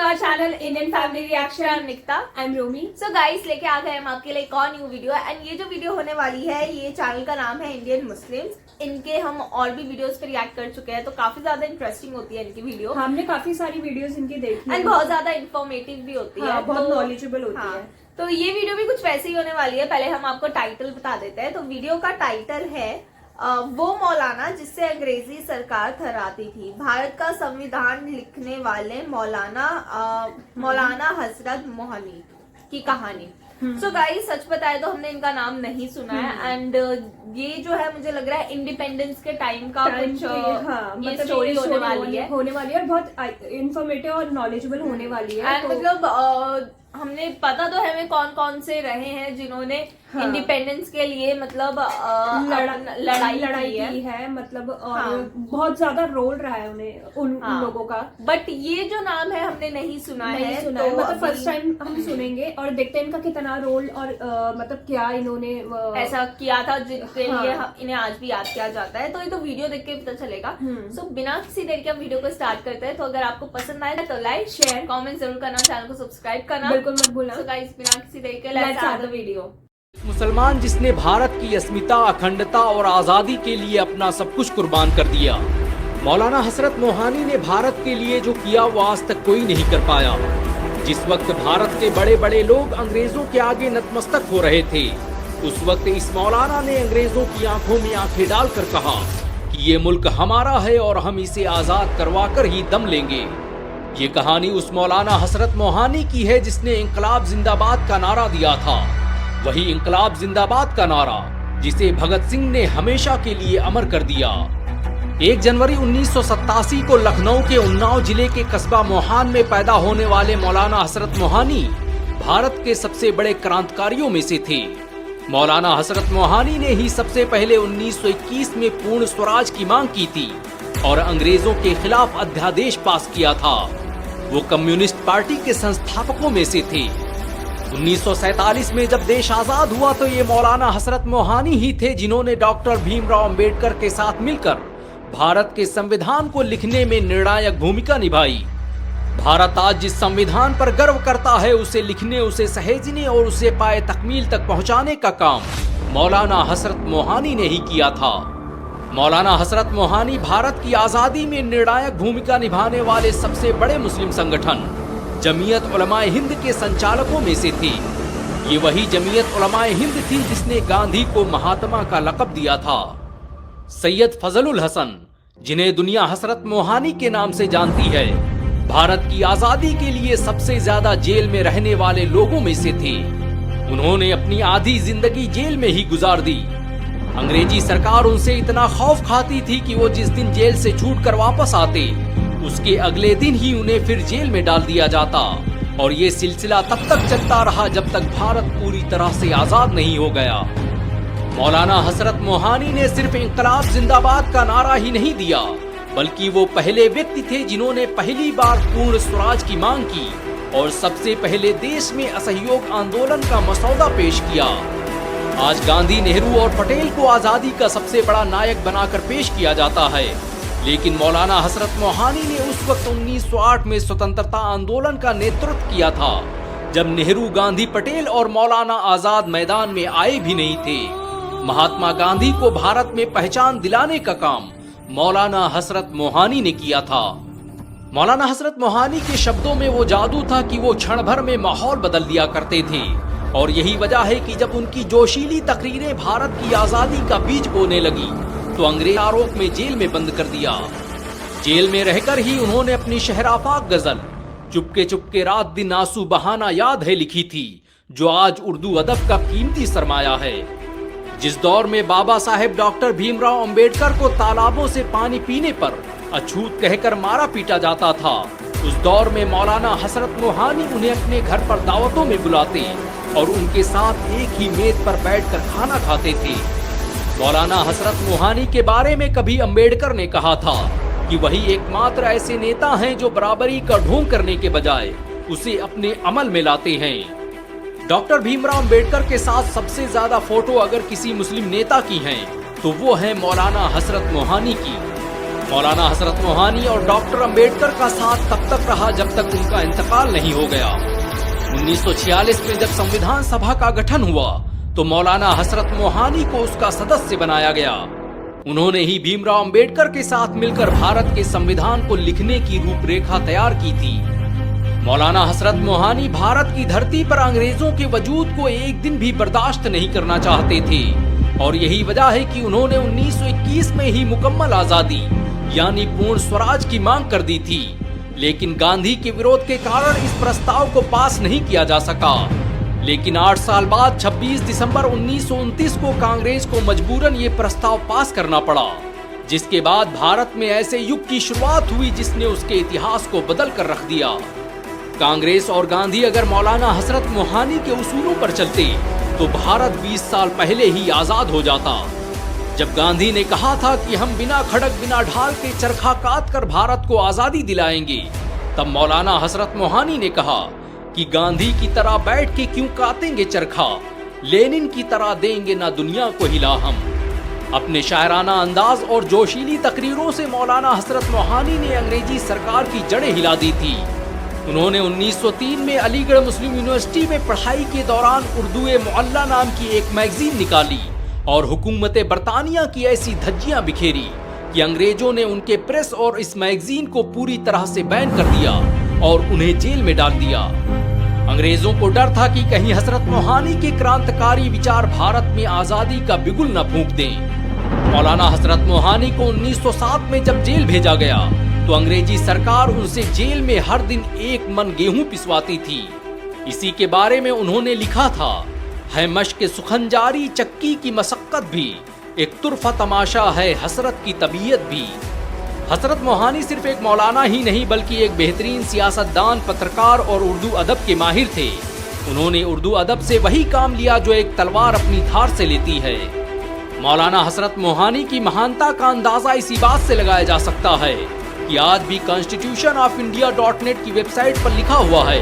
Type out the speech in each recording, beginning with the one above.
Our channel Indian family reaction. I'm Nikta. I'm Romi. So guys लेके आ गए हम आपके लिए एक और न्यू वीडियो एंड ये जो वीडियो होने वाली है ये चैनल का नाम है इंडियन मुस्लिम्स। इनके हम और भी वीडियोस पे रिएक्ट कर चुके हैं तो काफी ज्यादा इंटरेस्टिंग होती है इनकी वीडियो। हमने काफी सारी वीडियोस इनकी देखी एंड बहुत ज्यादा इन्फॉर्मेटिव भी होती है, बहुत नॉलेजेबल होती है। तो ये वीडियो भी कुछ वैसे ही होने वाली है। पहले हम आपको टाइटल बता देते हैं। तो वीडियो का टाइटल है वो मौलाना जिससे अंग्रेजी सरकार थर्राती थी। भारत का संविधान लिखने वाले मौलाना हजरत मोहानी की कहानी। सो गाइस सच बताए तो हमने इनका नाम नहीं सुना है एंड ये जो है मुझे लग रहा है इंडिपेंडेंस के टाइम का कुछ ये स्टोरी होने वाली है और बहुत इंफॉर्मेटिव और नॉलेजेबल होने वाली है। एंड मतलब हमने पता तो है हमें कौन कौन से रहे हैं जिन्होंने इंडिपेंडेंस के लिए मतलब लड़ाई की है मतलब और बहुत ज्यादा रोल रहा है उन्हें उन लोगों का। बट ये जो नाम है हमने नहीं सुना है तो मतलब फर्स्ट टाइम हम सुनेंगे और देखते हैं इनका कितना रोल और मतलब क्या इन्होंने ऐसा किया था जिसके लिए इन्हें आज भी याद किया जाता है। तो ये तो वीडियो देख के पता चलेगा। सो बिना किसी देर के हम वीडियो को स्टार्ट करते हैं। तो अगर आपको पसंद आए तो लाइक शेयर कमेंट जरूर करना, चैनल को सब्सक्राइब करना बिल्कुल मत भूलना। तो गाइस बिना किसी देर के लेट्स स्टार्ट द वीडियो। मुसलमान जिसने भारत की अस्मिता, अखंडता और आजादी के लिए अपना सब कुछ कुर्बान कर दिया। मौलाना हसरत मोहानी ने भारत के लिए जो किया वो आज तक कोई नहीं कर पाया। जिस वक्त भारत के बड़े बड़े लोग अंग्रेजों के आगे नतमस्तक हो रहे थे उस वक्त इस मौलाना ने अंग्रेजों की आंखों में आंखें डालकर कहा कि ये मुल्क हमारा है और हम इसे आजाद करवा कर ही दम लेंगे। ये कहानी उस मौलाना हसरत मोहानी की है जिसने इंकलाब जिंदाबाद का नारा दिया था। वही इंकलाब जिंदाबाद का नारा जिसे भगत सिंह ने हमेशा के लिए अमर कर दिया। 1 जनवरी 1987 को लखनऊ के उन्नाव जिले के कस्बा मोहान में पैदा होने वाले मौलाना हसरत मोहानी भारत के सबसे बड़े क्रांतिकारियों में से थे। मौलाना हसरत मोहानी ने ही सबसे पहले 1921 में पूर्ण स्वराज की मांग की थी और अंग्रेजों के खिलाफ अध्यादेश पास किया था। वो कम्युनिस्ट पार्टी के संस्थापकों में से थे। 1947 में जब देश आजाद हुआ तो ये मौलाना हसरत मोहानी ही थे जिन्होंने डॉक्टर भीमराव अंबेडकर के साथ मिलकर भारत के संविधान को लिखने में निर्णायक भूमिका निभाई। भारत आज जिस संविधान पर गर्व करता है उसे लिखने, उसे सहेजने और उसे पाए तकमील तक पहुंचाने का काम मौलाना हसरत मोहानी ने ही किया था। मौलाना हसरत मोहानी भारत की आजादी में निर्णायक भूमिका निभाने वाले सबसे बड़े मुस्लिम संगठन जमीयत उलमाए हिंद के संचालकों में से थे। ये वही जमीयत उलमाए हिंद थी जिसने गांधी को महात्मा का लक़ब दिया था। सैयद फजलुल हसन जिन्हें दुनिया हसरत मोहानी के नाम से जानती है भारत की आजादी के लिए सबसे ज्यादा जेल में रहने वाले लोगों में से थे। उन्होंने अपनी आधी जिंदगी जेल में ही गुजार दी। अंग्रेजी सरकार उनसे इतना खौफ खाती थी कि वो जिस दिन जेल से छूटकर वापस आते उसके अगले दिन ही उन्हें फिर जेल में डाल दिया जाता और ये सिलसिला तब तक चलता रहा जब तक भारत पूरी तरह से आजाद नहीं हो गया। मौलाना हसरत मोहानी ने सिर्फ इंकलाब जिंदाबाद का नारा ही नहीं दिया बल्कि वो पहले व्यक्ति थे जिन्होंने पहली बार पूर्ण स्वराज की मांग की और सबसे पहले देश में असहयोग आंदोलन का मसौदा पेश किया। आज गांधी, नेहरू और पटेल को आजादी का सबसे बड़ा नायक बनाकर पेश किया जाता है, लेकिन मौलाना हसरत मोहानी ने उस वक्त 1908 में स्वतंत्रता आंदोलन का नेतृत्व किया था जब नेहरू, गांधी, पटेल और मौलाना आजाद मैदान में आए भी नहीं थे। महात्मा गांधी को भारत में पहचान दिलाने का काम मौलाना हसरत मोहानी ने किया था। मौलाना हसरत मोहानी के शब्दों में वो जादू था कि वो क्षण भर में माहौल बदल दिया करते थे और यही वजह है कि जब उनकी जोशीली तकरीरें भारत की आजादी का बीज बोने लगी तो अंग्रेज आरोप में जेल में बंद कर दिया। जेल में रहकर ही उन्होंने अपनी शहराफाक गजल चुपके चुपके रात दिन आंसू बहाना याद है लिखी थी जो आज उर्दू अदब का कीमती सरमाया है। जिस दौर में बाबा साहेब डॉक्टर भीमराव अंबेडकर को तालाबों से पानी पीने पर अछूत कहकर मारा पीटा जाता था उस दौर में मौलाना हसरत मोहानी उन्हें अपने घर पर दावतों में बुलाते और उनके साथ एक ही मेज पर बैठकर खाना खाते थे। मौलाना हसरत मोहानी के बारे में कभी अंबेडकर ने कहा था कि वही एकमात्र ऐसे नेता हैं जो बराबरी का ढोंग करने के बजाय उसे अपने अमल में लाते हैं। डॉक्टर भीमराव अंबेडकर के साथ सबसे ज्यादा फोटो अगर किसी मुस्लिम नेता की हैं तो वो है मौलाना हसरत मोहानी की। मौलाना हसरत मोहानी और डॉक्टर अंबेडकर का साथ तब तक रहा जब तक उनका इंतकाल नहीं हो गया। 1946 में जब संविधान सभा का गठन हुआ तो मौलाना हसरत मोहानी को उसका सदस्य बनाया गया। उन्होंने ही भीमराव अंबेडकर के साथ मिलकर भारत के संविधान को लिखने की रूपरेखा तैयार की थी। मौलाना हसरत मोहानी भारत की धरती पर अंग्रेजों के वजूद को एक दिन भी बर्दाश्त नहीं करना चाहते थे और यही वजह है कि उन्होंने 1921 में ही मुकम्मल आजादी यानी पूर्ण स्वराज की मांग कर दी थी, लेकिन गांधी के विरोध के कारण इस प्रस्ताव को पास नहीं किया जा सका। लेकिन 8 साल बाद 26 दिसंबर 1929 को कांग्रेस को मजबूरन ये प्रस्ताव पास करना पड़ा, जिसके बाद भारत में ऐसे युग की शुरुआत हुई जिसने उसके इतिहास को बदल कर रख दिया। कांग्रेस और गांधी अगर मौलाना हसरत मोहानी के उसूलों पर चलते तो भारत 20 साल पहले ही आजाद हो जाता। जब गांधी ने कहा था कि हम बिना खड़क बिना ढाल के चरखा काट कर भारत को आजादी दिलाएंगे, तब मौलाना हसरत मोहानी ने कहा कि गांधी की तरह बैठ के क्यों काटेंगे चरखा, लेनिन की तरह देंगे ना दुनिया को हिला हम। अपने शायराना अंदाज और जोशीली तकरीरों से मौलाना हसरत मोहानी ने अंग्रेजी सरकार की जड़ें हिला दी थी। उन्होंने 1903 में अलीगढ़ मुस्लिम यूनिवर्सिटी में पढ़ाई के दौरान उर्दू-ए-मुअल्ला नाम की एक मैगजीन निकाली और हुकूमत बरतानिया की ऐसी धज्जियां बिखेरी कि अंग्रेजों ने उनके प्रेस और इस मैगजीन को पूरी तरह से बैन कर दिया और उन्हें जेल में डाल दिया। अंग्रेजों को डर था कि कहीं हसरत मोहानी के क्रांतिकारी विचार भारत में आजादी का बिगुल न फूंक दें। मौलाना हसरत मोहानी को 1907 में जब जेल भेजा गया तो अंग्रेजी सरकार उनसे जेल में हर दिन 1 मन गेहूं पिसवाती थी। इसी के बारे में उन्होंने लिखा था, है मश्क सुखनजारी चक्की की मशक्कत भी, एक तुरफा तमाशा है हसरत की तबीयत भी। हसरत मोहानी सिर्फ एक मौलाना ही नहीं बल्कि एक बेहतरीन सियासतदान, पत्रकार और उर्दू अदब के माहिर थे। उन्होंने उर्दू अदब से वही काम लिया जो एक तलवार अपनी धार से लेती है। मौलाना हसरत मोहानी की महानता का अंदाजा इसी बात से लगाया जा सकता है कि आज भी constitutionofindia.net की वेबसाइट पर लिखा हुआ है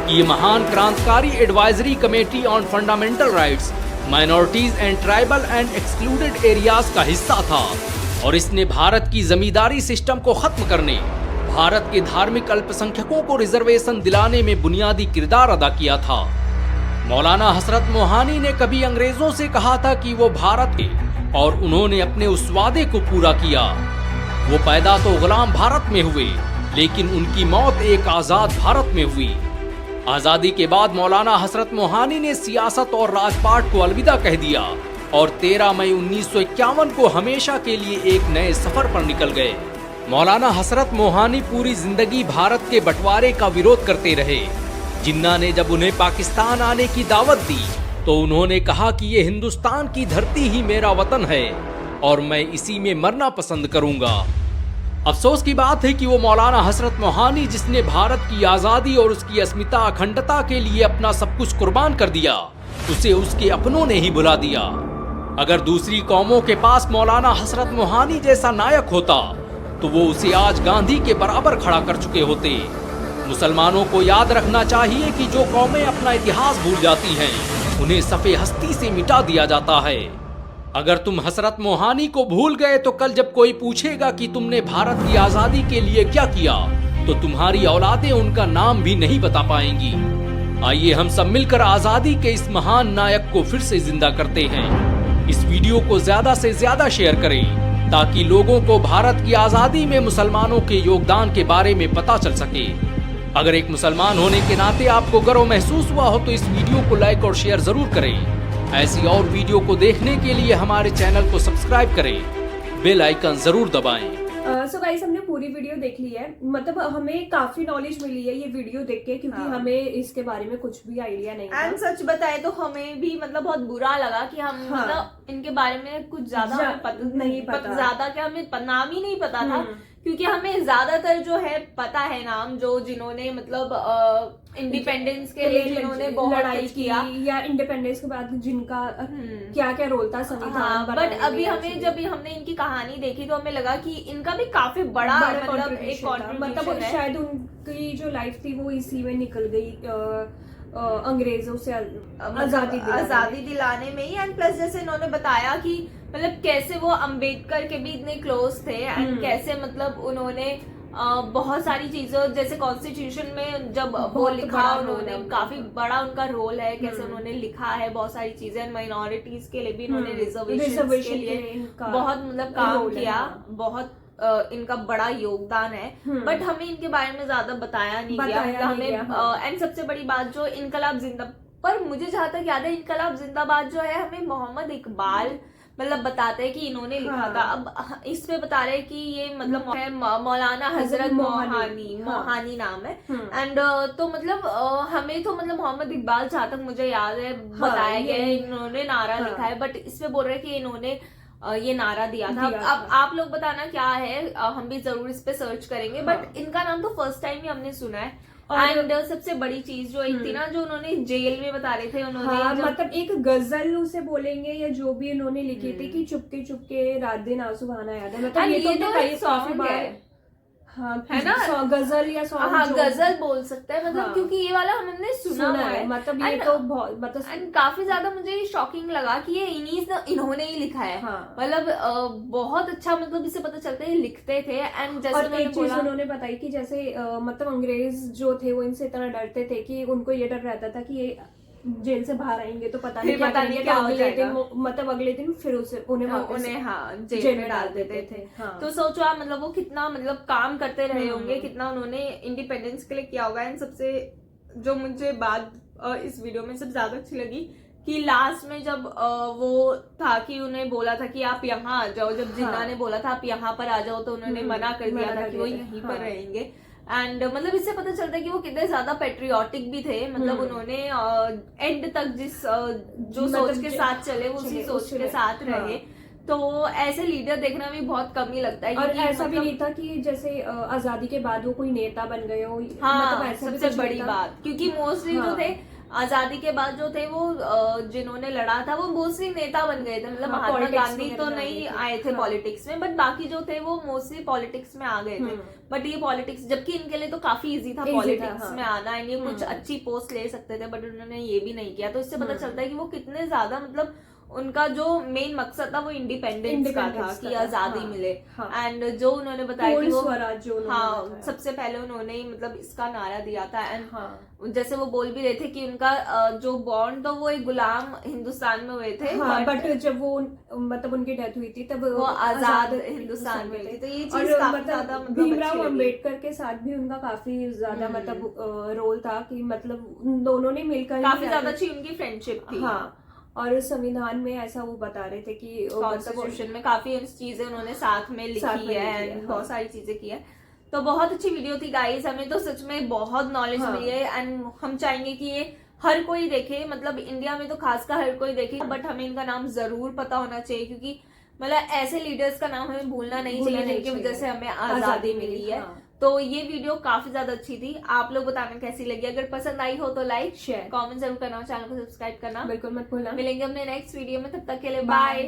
कि ये महान क्रांतिकारी advisory committee on fundamental rights, minorities and tribal and excluded areas का हिस्सा था और इसने भारत की जमींदारी सिस्टम को खत्म करने, भारत के धार्मिक अल्पसंख्यकों को रिजर्वेशन दिलाने में बुनियादी किरदार अदा किया था। मौलाना हसरत मोहानी ने कभी अंग्रेजों से कहा था कि वो भारत के, और उन्होंने अपने उस वादे को पूरा किया। वो पैदा तो गुलाम भारत में हुए, लेकिन उनकी मौत एक आजाद भारत में हुई। आजादी के बाद मौलाना हसरत मोहानी ने सियासत और राजपाट को अलविदा कह दिया और 13 मई 1951 को हमेशा के लिए एक नए सफर पर निकल गए। मौलाना हसरत मोहानी पूरी जिंदगी भारत के बंटवारे का विरोध करते रहे। जिन्ना ने जब उन्हें पाकिस्तान आने की दावत दी तो उन्होंने कहा कि ये हिंदुस्तान की धरती ही मेरा वतन है और मैं इसी में मरना पसंद करूंगा। अफसोस की बात है कि वो मौलाना हसरत मोहानी जिसने भारत की आजादी और उसकी अस्मिता अखंडता के लिए अपना सब कुछ कुर्बान कर दिया, उसे उसके अपनों ने ही भुला दिया। अगर दूसरी कौमों के पास मौलाना हसरत मोहानी जैसा नायक होता तो वो उसे आज गांधी के बराबर खड़ा कर चुके होते। मुसलमानों को याद रखना चाहिए कि जो कौमें अपना इतिहास भूल जाती हैं, उन्हें सफ़े हस्ती से मिटा दिया जाता है। अगर तुम हसरत मोहानी को भूल गए तो कल जब कोई पूछेगा कि तुमने भारत की आजादी के लिए क्या किया तो तुम्हारी औलादें उनका नाम भी नहीं बता पाएंगी। आइए हम सब मिलकर आजादी के इस महान नायक को फिर से जिंदा करते हैं। इस वीडियो को ज्यादा से ज्यादा शेयर करें ताकि लोगों को भारत की आजादी में मुसलमानों के योगदान के बारे में पता चल सके। अगर एक मुसलमान होने के नाते आपको गर्व महसूस हुआ हो तो इस वीडियो को लाइक और शेयर जरूर करें। ऐसी और वीडियो को देखने के लिए हमारे चैनल को सब्सक्राइब करें, बेल आइकन जरूर दबाएं। सो गाइस हमने पूरी वीडियो देख ली है, मतलब हमें काफी नॉलेज मिली है ये वीडियो देख के, क्योंकि हमें इसके बारे में कुछ भी आइडिया नहीं था। एंड सच बताए तो हमें भी मतलब बहुत बुरा लगा कि हम मतलब इनके बारे में कुछ ज्यादा नहीं पता, ज्यादा क्या हमें नाम ही नहीं पता था, क्योंकि हमें ज्यादातर जो है पता है नाम जो जिन्होंने मतलब इंडिपेंडेंस के लिए जिन्होंने बहुत लड़ाई किया या इंडिपेंडेंस के बाद जिनका क्या क्या रोल था संविधान। बट अभी हमें जब हमने इनकी कहानी देखी तो हमें लगा कि इनका भी काफी बड़ा मतलब एक मतलब शायद उनकी जो लाइफ थी वो इसी में निकल गई, अंग्रेजों से आजादी दिलाने में ही। एंड प्लस जैसे इन्होंने बताया कि मतलब कैसे वो अंबेडकर के भी इतने क्लोज थे एंड कैसे मतलब उन्होंने बहुत सारी चीजों जैसे कॉन्स्टिट्यूशन में जब वो लिखा उन्होंने काफी बड़ा उनका रोल है, कैसे उन्होंने लिखा है बहुत सारी चीजें, माइनॉरिटीज के लिए भी इन्होंने रिजर्वेशन के लिए बहुत मतलब काम किया, बहुत इनका बड़ा योगदान है। बट हमें इनके बारे में ज्यादा बताया नहीं गया हमें। एंड सबसे बड़ी बात जो इनकलाब जिंदा, पर मुझे जहां तक याद है इनकलाब जिंदाबाद जो है हमें मोहम्मद इकबाल मतलब बताते हैं कि इन्होंने लिखा था। अब इस पे बता रहे हैं कि ये मतलब है मौलाना हजरत मोहानी नाम है। एंड तो मतलब हमें तो मतलब मोहम्मद इकबाल जहां तक मुझे याद है बताया गया है इन्होंने नारा लिखा है, बट इसमें बोल रहे हैं कि इन्होंने ये नारा दिया था। अब आप लोग बताना क्या है, हम भी जरूर इस पे सर्च करेंगे। बट इनका नाम तो फर्स्ट टाइम ही हमने सुना है। एंड सबसे बड़ी चीज जो एक थी ना, जो उन्होंने जेल में बता रहे थे उन्होंने मतलब एक गजल उसे बोलेंगे या जो भी उन्होंने लिखी थी कि चुपके चुपके रात दिन आंसू बहाना याद है, मतलब ये तो काफी बार है ना गजल या सॉन्ग। हाँ गजल बोल सकते हैं मतलब क्योंकि ये वाला हमने सुना है मतलब ये तो बहुत मतलब काफी ज्यादा मुझे शॉकिंग लगा कि ये इन्होंने ही लिखा है। मतलब बहुत अच्छा मतलब इससे पता चलता है लिखते थे। एंड जैसे एक चीज उन्होंने बताई कि जैसे मतलब अंग्रेज जो थे वो इनसे इतना डरते थे कि उनको ये डर रहता था कि ये जेल से बाहर आएंगे तो पता नहीं क्या अगले दिन मतलब अगले दिन फिर उन्हें जेल में डाल देते थे। तो सोचो आप मतलब वो कितना मतलब काम करते रहे होंगे, कितना उन्होंने इंडिपेंडेंस के लिए किया होगा। एंड सबसे जो मुझे बात इस वीडियो में सबसे ज्यादा अच्छी लगी कि लास्ट में जब वो था कि उन्हें बोला था कि आप यहाँ आ जाओ, जब जिन्ना ने बोला था आप यहाँ पर आ जाओ तो उन्होंने मना कर दिया था कि वो यहीं पर रहेंगे। एंड मतलब इससे पता चलता है कि वो कितने ज्यादा पेट्रियोटिक भी थे। मतलब उन्होंने एंड तक जिस जो सोच के साथ चले वो उसी सोच के साथ रहे। तो ऐसे लीडर देखना भी बहुत कम ही लगता है। और ऐसा भी नहीं था कि जैसे आजादी के बाद वो कोई नेता बन गए हो। हाँ मतलब सबसे बड़ी बात, क्योंकि मोस्टली जो थे आजादी के बाद जो थे वो जिन्होंने लड़ा था वो मोस्टली नेता बन गए थे। मतलब महात्मा गांधी तो नहीं आए थे पॉलिटिक्स में, बट बाकी जो थे वो मोस्टली पॉलिटिक्स में आ गए थे। बट ये पॉलिटिक्स जबकि इनके लिए तो काफी इजी था पॉलिटिक्स में आना, ये कुछ अच्छी पोस्ट ले सकते थे, बट उन्होंने ये भी नहीं किया। तो इससे पता चलता है कि वो कितने ज्यादा मतलब उनका जो मेन मकसद था वो इंडिपेंडेंस का था कि आजादी मिले। एंड जो उन्होंने बताया कि वो स्वराज सबसे पहले उन्होंने मतलब इसका नारा दिया था। एंड जैसे वो बोल भी रहे थे कि उनका जो बॉन्ड तो वो एक गुलाम हिंदुस्तान में हुए थे, बट जब वो मतलब उनकी डेथ हुई थी तब वो आजाद हिंदुस्तान में थी। तो ये चीज काफी ज्यादा मतलब भीमराव अम्बेडकर के साथ भी उनका काफी ज्यादा मतलब रोल था कि मतलब दोनों ने मिलकर काफी ज्यादा अच्छी उनकी फ्रेंडशिप थी। और संविधान में ऐसा वो बता रहे थे कि कॉन्स्टिट्यूशन में काफी चीजें उन्होंने साथ में लिखी है, बहुत सारी चीजें की है। तो बहुत अच्छी वीडियो थी गाइस, हमें तो सच में बहुत नॉलेज मिली है। एंड हम चाहेंगे कि ये हर कोई देखे, मतलब इंडिया में तो खासकर हर कोई देखे, बट हमें इनका नाम जरूर पता होना चाहिए क्योंकि मतलब ऐसे लीडर्स का नाम हमें भूलना नहीं चाहिए जिनकी वजह से हमें आजादी मिली है। तो ये वीडियो काफी ज्यादा अच्छी थी। आप लोग बताना कैसी लगी, अगर पसंद आई हो तो लाइक शेयर कमेंट जरूर करना, चैनल को सब्सक्राइब करना बिल्कुल मत भूलना। मिलेंगे अपने नेक्स्ट वीडियो में, तब तक के लिए बाय।